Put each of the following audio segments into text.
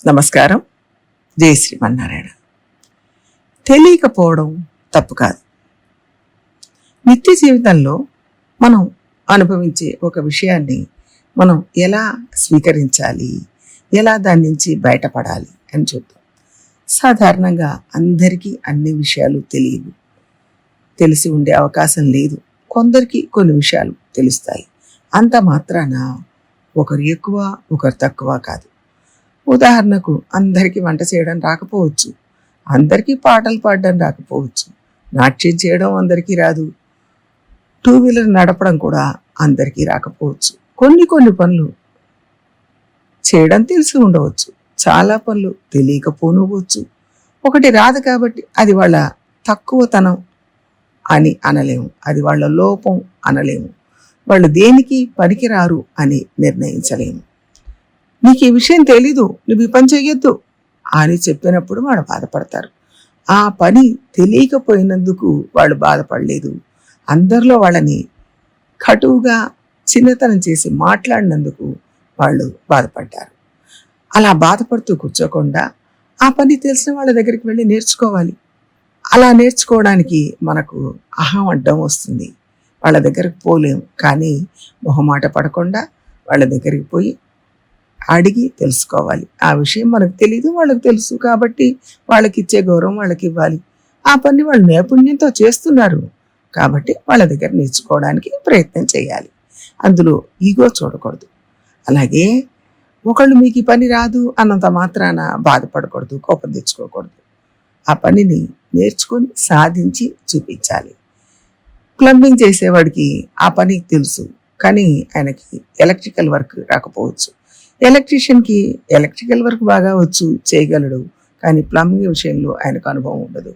నమస్కారం. జై శ్రీమన్నారాయణ. తెలియకపోవడం తప్పు కాదు. నిత్య జీవితంలో మనం అనుభవించే ఒక విషయాన్ని మనం ఎలా స్వీకరించాలి, ఎలా దాని నుంచి బయటపడాలి అని చూద్దాం. సాధారణంగా అందరికీ అన్ని విషయాలు తెలియవు, తెలిసి ఉండే అవకాశం లేదు. కొందరికి కొన్ని విషయాలు తెలుస్తాయి. అంత మాత్రాన ఒకరు ఎక్కువ ఒకరు తక్కువ కాదు. ఉదాహరణకు అందరికీ వంట చేయడం రాకపోవచ్చు, అందరికీ పాటలు పాడడం రాకపోవచ్చు, నాట్యం చేయడం అందరికీ రాదు, 2 వీలర్ నడపడం కూడా అందరికీ రాకపోవచ్చు. కొన్ని పనులు చేయడం తెలిసి ఉండవచ్చు, చాలా పనులు తెలియకపోనవచ్చు. ఒకటి రాదు కాబట్టి అది వాళ్ళ తక్కువతనం అని అనలేము, అది వాళ్ళ లోపం అనలేము, వాళ్ళు దేనికి పనికిరారు అని నిర్ణయించలేము. నీకు ఈ విషయం తెలీదు, నువ్వు ఈ పని చెయ్యొద్దు అని చెప్పినప్పుడు వాళ్ళు బాధపడతారు. ఆ పని తెలియకపోయినందుకు వాళ్ళు బాధపడలేదు, అందరిలో వాళ్ళని కటువుగా చిన్నతనం చేసి మాట్లాడినందుకు వాళ్ళు బాధపడ్డారు. అలా బాధపడుతూ కూర్చోకుండా ఆ పని తెలిసిన వాళ్ళ దగ్గరికి వెళ్ళి నేర్చుకోవాలి. అలా నేర్చుకోవడానికి మనకు అహం అడ్డం వస్తుంది, వాళ్ళ దగ్గరికి పోలేము. కానీ మొహమాట పడకుండా వాళ్ళ దగ్గరికి పోయి అడిగి తెలుసుకోవాలి. ఆ విషయం మనకు తెలీదు, వాళ్ళకి తెలుసు కాబట్టి వాళ్ళకి ఇచ్చే గౌరవం వాళ్ళకి ఇవ్వాలి. ఆ పని వాళ్ళు నైపుణ్యంతో చేస్తున్నారు కాబట్టి వాళ్ళ దగ్గర నేర్చుకోవడానికి ప్రయత్నం చేయాలి. అందులో ఈగో చూడకూడదు. అలాగే ఒకళ్ళు మీకు ఈ పని రాదు అన్నంత మాత్రాన బాధపడకూడదు, కోపం తెచ్చుకోకూడదు. ఆ పనిని నేర్చుకొని సాధించి చూపించాలి. ప్లంబింగ్ చేసేవాడికి ఆ పని తెలుసు, కానీ ఆయనకి ఎలక్ట్రికల్ వర్క్ రాకపోవచ్చు. ఎలక్ట్రీషియన్కి ఎలక్ట్రికల్ వర్క్ బాగా వచ్చు, చేయగలడు, కానీ ప్లంబింగ్ విషయంలో ఆయనకు అనుభవం ఉండదు.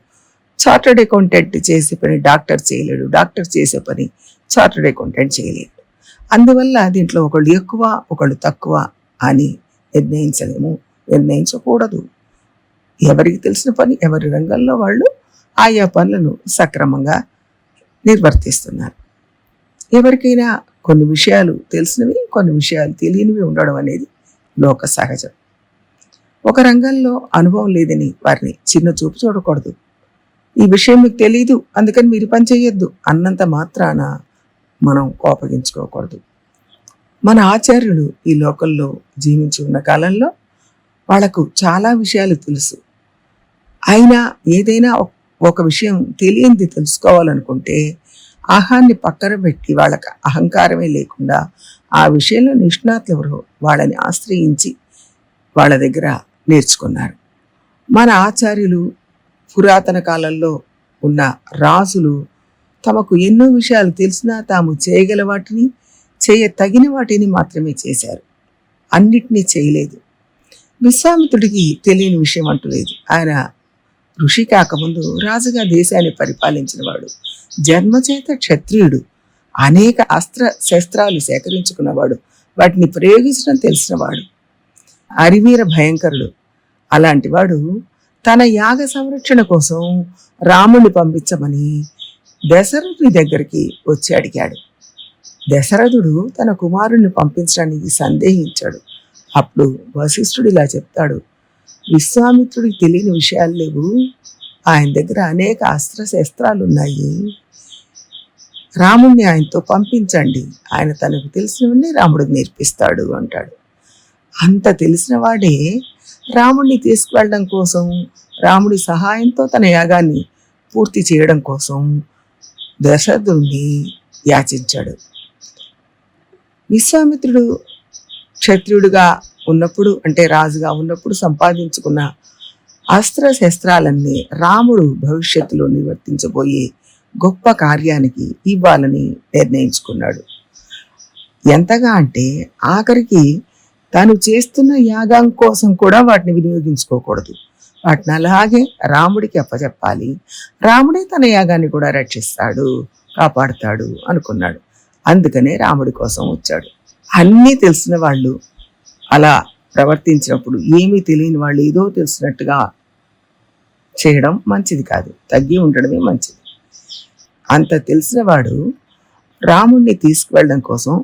చార్టర్డ్ అకౌంటెంట్ చేసే పని డాక్టర్ చేయలేడు, డాక్టర్ చేసే పని చార్టర్డ్ అకౌంటెంట్ చేయలేడు. అందువల్ల దీంట్లో ఒకళ్ళు ఎక్కువ ఒకళ్ళు తక్కువ అని నిర్ణయించలేము, నిర్ణయించకూడదు. ఎవరికి తెలిసిన పని ఎవరి రంగంలో వాళ్ళు ఆయా పనులను సక్రమంగా నిర్వర్తిస్తున్నారు. ఎవరికైనా కొన్ని విషయాలు తెలిసినవి, కొన్ని విషయాలు తెలియనివి ఉండడం అనేది లోక సహజం. ఒక రంగంలో అనుభవం లేదని వారిని చిన్న చూపు చూడకూడదు. ఈ విషయం మీకు తెలీదు అందుకని మీరు పని చేయొద్దు అన్నంత మాత్రాన మనం కోపగించుకోకూడదు. మన ఆచార్యులు ఈ లోకంలో జీవించి ఉన్న కాలంలో వాళ్లకు చాలా విషయాలు తెలుసు. అయినా ఏదైనా ఒక విషయం తెలియంది తెలుసుకోవాలనుకుంటే ఆహాన్ని పక్కన పెట్టి వాళ్ళకి అహంకారమే లేకుండా ఆ విషయంలో నిష్ణాతులు ఎవరో వాళ్ళని ఆశ్రయించి వాళ్ళ దగ్గర నేర్చుకున్నారు. మన ఆచార్యులు పురాతన కాలంలో ఉన్న రాజులు తమకు ఎన్నో విషయాలు తెలిసినా తాము చేయగల వాటిని, తగిన వాటిని మాత్రమే చేశారు, అన్నిటినీ చేయలేదు. విశ్వామిత్రుడికి తెలియని విషయం అంటూ లేదు. ఆయన ఋషి కాకముందు రాజుగా దేశాన్ని పరిపాలించిన వాడు, జన్మచేత క్షత్రియుడు, అనేక అస్త్ర శస్త్రాలు సేకరించుకున్నవాడు, వాటిని ప్రయోగించడం తెలిసినవాడు, అరివీర భయంకరుడు. అలాంటి వాడు తన యాగ సంరక్షణ కోసం రాముణ్ణి పంపించమని దశరథుడి దగ్గరికి వచ్చి అడిగాడు. దశరథుడు తన కుమారుణ్ణి పంపించడానికి సందేహించాడు. అప్పుడు వశిష్ఠుడు ఇలా చెప్తాడు, విశ్వామిత్రుడికి తెలియని విషయాలు లేవు, ఆయన దగ్గర అనేక అస్త్ర శస్త్రాలు ఉన్నాయి, రాముణ్ణి ఆయనతో పంపించండి, ఆయన తనకు తెలిసినవన్నీ రాముడికి నేర్పిస్తాడు అంటాడు. అంత తెలిసిన వాడే రాముడిని తీసుకువెళ్ళడం కోసం, రాముడి సహాయంతో తన యాగాన్ని పూర్తి చేయడం కోసం దశరథుడిని యాచించాడు. విశ్వామిత్రుడు క్షత్రియుడిగా ఉన్నప్పుడు, అంటే రాజుగా ఉన్నప్పుడు సంపాదించుకున్న అస్త్ర శస్త్రాలన్నీ రాముడు భవిష్యత్తులో నిర్వర్తించబోయే గొప్ప కార్యానికి ఇవ్వాలని నిర్ణయించుకున్నాడు. ఎంతగా అంటే ఆఖరికి తాను చేస్తున్న యాగం కోసం కూడా వాటిని వినియోగించుకోకూడదు, వాటిని అలాగే రాముడికి అప్పచెప్పాలి, రాముడే తన యాగాన్ని కూడా రక్షిస్తాడు, కాపాడుతాడు అనుకున్నాడు. అందుకనే రాముడి కోసం వచ్చాడు. అన్నీ తెలిసిన వాళ్ళు అలా ప్రవర్తించినప్పుడు ఏమీ తెలియని వాళ్ళు ఏదో తెలిసినట్టుగా చేయడం మంచిది కాదు, తగ్గి ఉండడమే మంచిది. అంత తెలిసిన వాడు రాముణ్ణి తీసుకువెళ్ళడం కోసం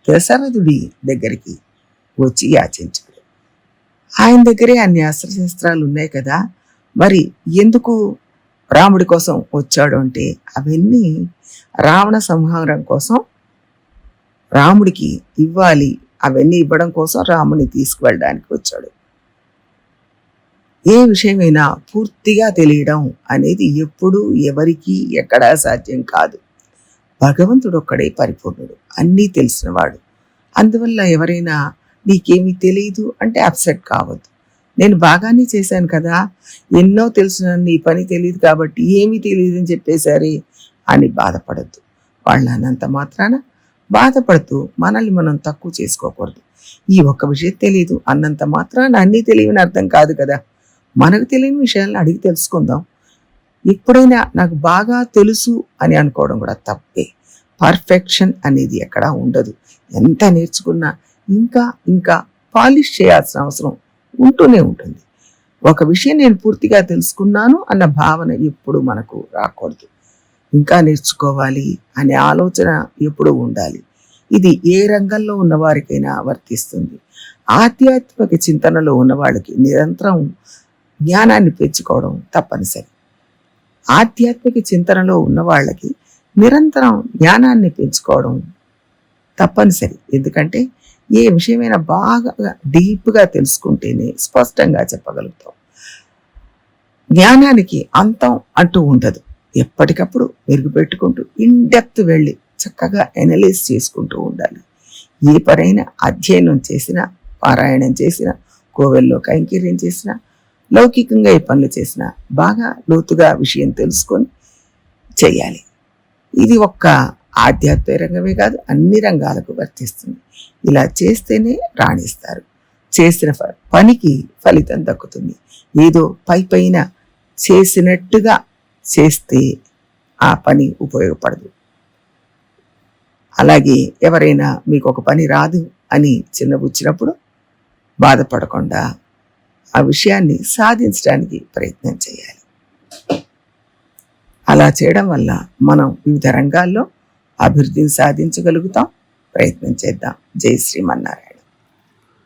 దశరథుడి దగ్గరికి వచ్చి యాచించాడు. ఆయన దగ్గరే అన్ని అస్త్రశస్త్రాలు ఉన్నాయి కదా, మరి ఎందుకు రాముడి కోసం వచ్చాడు అంటే అవన్నీ రావణ సంహారం కోసం రాముడికి ఇవ్వాలి, అవన్నీ ఇవ్వడం కోసం రాముని తీసుకువెళ్ళడానికి వచ్చాడు. ఏ విషయమైనా పూర్తిగా తెలియడం అనేది ఎప్పుడూ ఎవరికీ ఎక్కడా సాధ్యం కాదు. భగవంతుడు ఒక్కడే పరిపూర్ణుడు, అన్నీ తెలిసినవాడు. అందువల్ల ఎవరైనా నీకేమీ తెలియదు అంటే అప్సెట్ కావద్దు. నేను బాగానే చేశాను కదా, ఎన్నో తెలిసిన నీ పని తెలియదు కాబట్టి ఏమీ తెలియదు అని చెప్పేశారే అని బాధపడద్దు. వాళ్ళు అన్నంత మాత్రాన బాధపడుతూ మనల్ని మనం తక్కువ చేసుకోకూడదు. ఈ ఒక్క విషయం తెలియదు అన్నంత మాత్రాన అన్నీ తెలియని అర్థం కాదు కదా. మనకు తెలియని విషయాలను అడిగి తెలుసుకుందాం. ఎప్పుడైనా నాకు బాగా తెలుసు అని అనుకోవడం కూడా తప్పే. పర్ఫెక్షన్ అనేది ఎక్కడా ఉండదు. ఎంత నేర్చుకున్నా ఇంకా ఇంకా పాలిష్ చేయాల్సిన అవసరం ఉంటూనే ఉంటుంది. ఒక విషయం నేను పూర్తిగా తెలుసుకున్నాను అన్న భావన ఎప్పుడు మనకు రాకూడదు. ఇంకా నేర్చుకోవాలి అనే ఆలోచన ఎప్పుడూ ఉండాలి. ఇది ఏ రంగంలో ఉన్నవారికైనా వర్తిస్తుంది. ఆధ్యాత్మిక చింతనలో ఉన్న వాళ్ళకి నిరంతరం జ్ఞానాన్ని పెంచుకోవడం తప్పనిసరి. ఆధ్యాత్మిక చింతనలో ఉన్న వాళ్ళకి నిరంతరం జ్ఞానాన్ని పెంచుకోవడం తప్పనిసరి. ఎందుకంటే ఏ విషయమైనా బాగా డీప్గా తెలుసుకుంటేనే స్పష్టంగా చెప్పగలుగుతాం. జ్ఞానానికి అంతం అంటూ ఉండదు. ఎప్పటికప్పుడు మెరుగుపెట్టుకుంటూ ఇన్డెప్త్ వెళ్ళి చక్కగా ఎనలైజ్ చేసుకుంటూ ఉండాలి. ఏ పరైనా అధ్యయనం చేసినా, పారాయణం చేసినా, కోవెల్లో కైంకర్యం చేసినా, లౌకికంగా ఏ పనులు చేసినా బాగా లోతుగా విషయం తెలుసుకొని చేయాలి. ఇది ఒక్క ఆధ్యాత్మిక రంగమే కాదు, అన్ని రంగాలకు వర్తిస్తుంది. ఇలా చేస్తేనే రాణిస్తారు. చేసిన పనికి ఫలితం దక్కుతుంది. ఏదో పైన చేసినట్టుగా చేస్తే ఆ పని ఉపయోగపడదు. అలాగే ఎవరైనా మీకు ఒక పని రాదు అని చిన్నబుచ్చినప్పుడు బాధపడకుండా ఆ విషయాన్ని సాధించడానికి ప్రయత్నం చేయాలి. అలా చేయడం వల్ల మనం వివిధ రంగాల్లో అభివృద్ధిని సాధించగలుగుతాం. ప్రయత్నం చేద్దాం. జై శ్రీమన్నారాయణ.